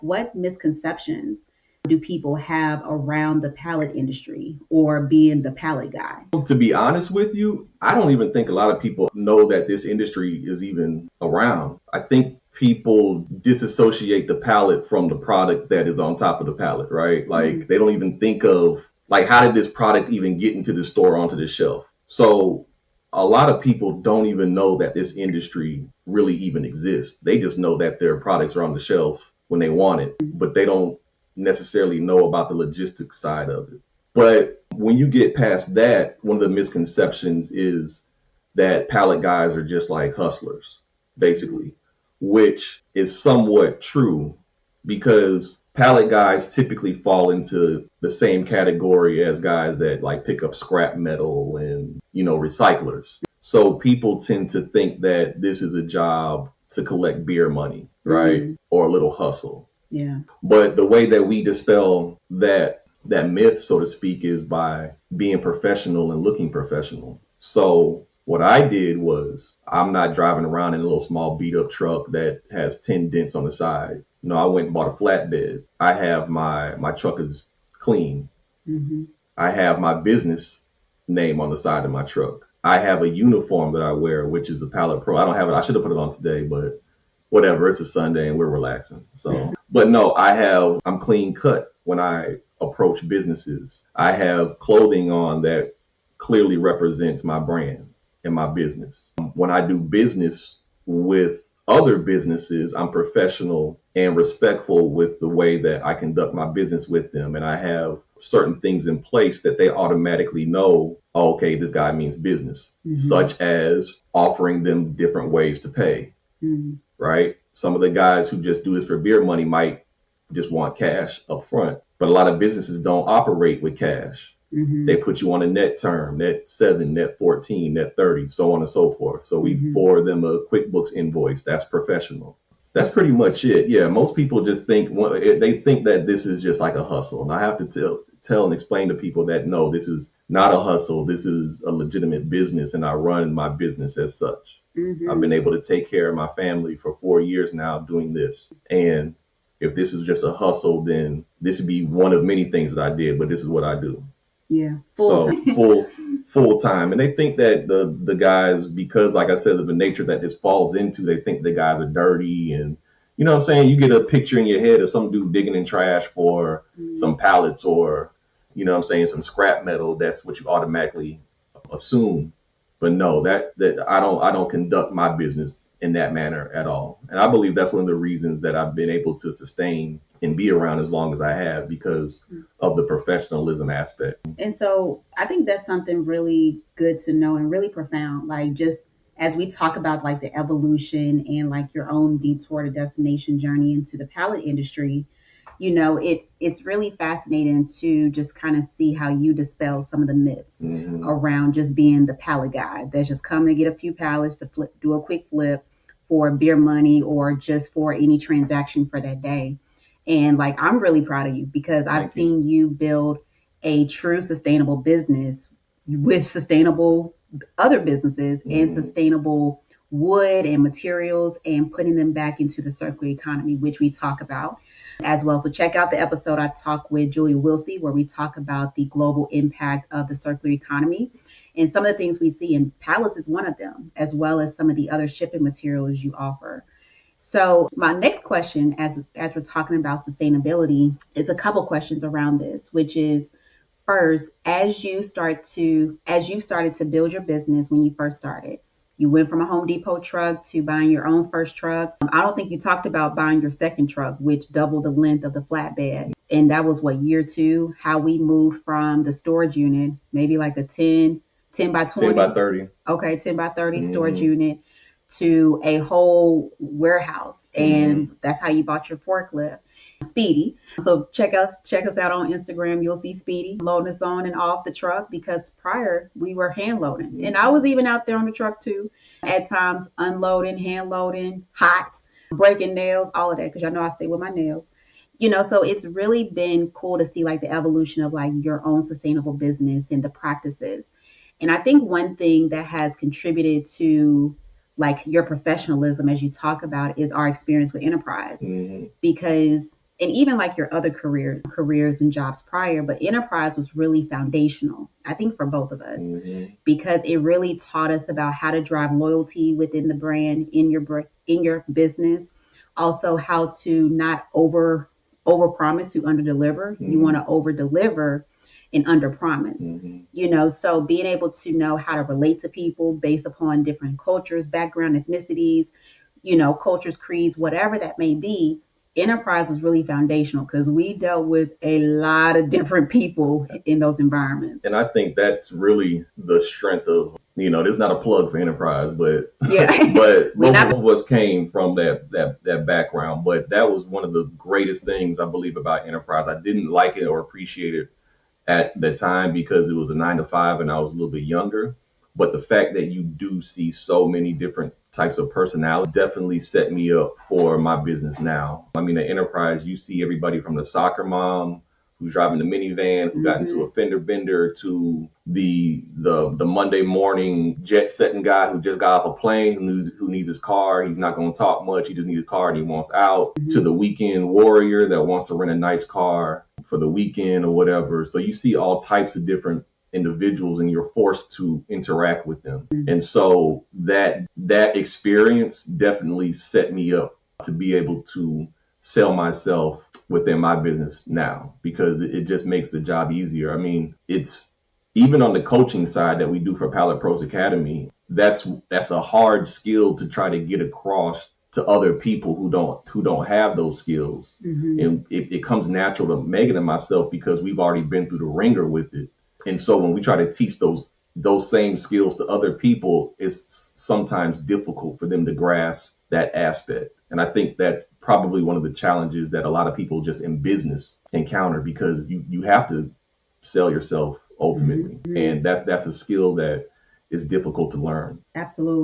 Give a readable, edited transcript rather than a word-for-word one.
What misconceptions do people have around the pallet industry or being the pallet guy? To be honest with you, I don't even think a lot of people know that this industry is even around. I think people disassociate the pallet from the product that is on top of the pallet, right? Like they don't even think of like how did this product even get into the store onto the shelf? So a lot of people don't even know that this industry really even exists. They just know that their products are on the shelf when they want it, but they don't necessarily know about the logistics side of it. But when you get past that, one of the misconceptions is that pallet guys are just like hustlers, basically, which is somewhat true because pallet guys typically fall into the same category as guys that like pick up scrap metal and, recyclers. So people tend to think that this is a job to collect beer money, right? Or a little hustle. Yeah. But the way that we dispel that myth, so to speak, is by being professional and looking professional. So what I did was I'm not driving around in a little small beat up truck that has 10 dents on the side. No, I went and bought a flatbed. I have my truck is clean. I have my business name on the side of my truck. I have a uniform that I wear, which is a Pallet Pro. I don't have it. I should have put it on today, but whatever. It's a Sunday and we're relaxing. So, but no, I'm clean cut when I approach businesses. I have clothing on that clearly represents my brand and my business. When I do business with other businesses, I'm professional and respectful with the way that I conduct my business with them. And I have certain things in place that they automatically know, oh, okay, this guy means business, such as offering them different ways to pay, right? Some of the guys who just do this for beer money might just want cash up front, but a lot of businesses don't operate with cash. They put you on a net term, net 7, net 14, net 30, so on and so forth. So we forward them a QuickBooks invoice. That's professional. That's pretty much it. Yeah, most people just think they think that this is just like a hustle. And I have to tell and explain to people that no, this is not a hustle. This is a legitimate business, and I run my business as such. I've been able to take care of my family for 4 years now doing this. And if this is just a hustle, then this would be one of many things that I did, but this is what I do. Yeah. Full time. And they think that the guys, because like I said, of the nature that this falls into, they think the guys are dirty. And you know what I'm saying? You get a picture in your head of some dude digging in trash for some pallets or, you know what I'm saying, some scrap metal. That's what you automatically assume. But no, that I don't conduct my business in that manner at all. And I believe that's one of the reasons that I've been able to sustain and be around as long as I have, because of the professionalism aspect. And so I think that's something really good to know and really profound. Like just as we talk about like the evolution and like your own detour to destination journey into the pallet industry, it's really fascinating to just kind of see how you dispel some of the myths around just being the pallet guy that's just coming to get a few pallets to do a quick flip for beer money or just for any transaction for that day. And like, I'm really proud of you because I've seen you build a true sustainable business with sustainable other businesses and sustainable wood and materials and putting them back into the circular economy, which we talk about as well. So check out the episode I talked with Julia Wilsey, where we talk about the global impact of the circular economy and some of the things we see, and pallets is one of them, as well as some of the other shipping materials you offer. So my next question, as we're talking about sustainability, is a couple questions around this, which is first, as you started to build your business when you first started, you went from a Home Depot truck to buying your own first truck. I don't think you talked about buying your second truck, which doubled the length of the flatbed. And that was year 2, how we moved from the storage unit, maybe like a 10 by 20. 10 by 30. Okay, 10 by 30 storage unit to a whole warehouse. And that's how you bought your forklift. Speedy. So check us out on Instagram. You'll see Speedy loading us on and off the truck, because prior we were hand loading. And I was even out there on the truck too, at times unloading, hand loading, hot, breaking nails, all of that, because y'all know I stay with my nails. So it's really been cool to see like the evolution of like your own sustainable business and the practices. And I think one thing that has contributed to like your professionalism, as you talk about, is our experience with enterprise. Because and even like your other careers and jobs prior, but enterprise was really foundational, I think, for both of us, because it really taught us about how to drive loyalty within the brand, in your business. Also, how to not over promise to under deliver. You want to over deliver and under promise. So being able to know how to relate to people based upon different cultures, background, ethnicities, cultures, creeds, whatever that may be. Enterprise was really foundational because we dealt with a lot of different people in those environments. And I think that's really the strength of, there's not a plug for enterprise, but Yeah. but both of us came from that background. But that was one of the greatest things I believe about enterprise. I didn't like it or appreciate it at the time because it was a 9 to 5 and I was a little bit younger. But the fact that you do see so many different types of personality definitely set me up for my business now. I mean, at enterprise, you see everybody from the soccer mom who's driving the minivan, who got into a fender bender, to the Monday morning jet setting guy who just got off a plane, who needs his car. He's not going to talk much. He just needs his car and he wants out. To the weekend warrior that wants to rent a nice car for the weekend or whatever. So you see all types of different individuals and you're forced to interact with them. And so that experience definitely set me up to be able to sell myself within my business now, because it just makes the job easier. I mean, it's even on the coaching side that we do for Pallet Pros Academy, that's a hard skill to try to get across to other people who don't have those skills. And it comes natural to Megan and myself because we've already been through the ringer with it. And so when we try to teach those same skills to other people, it's sometimes difficult for them to grasp that aspect. And I think that's probably one of the challenges that a lot of people just in business encounter, because you have to sell yourself ultimately. And that's a skill that is difficult to learn. Absolutely.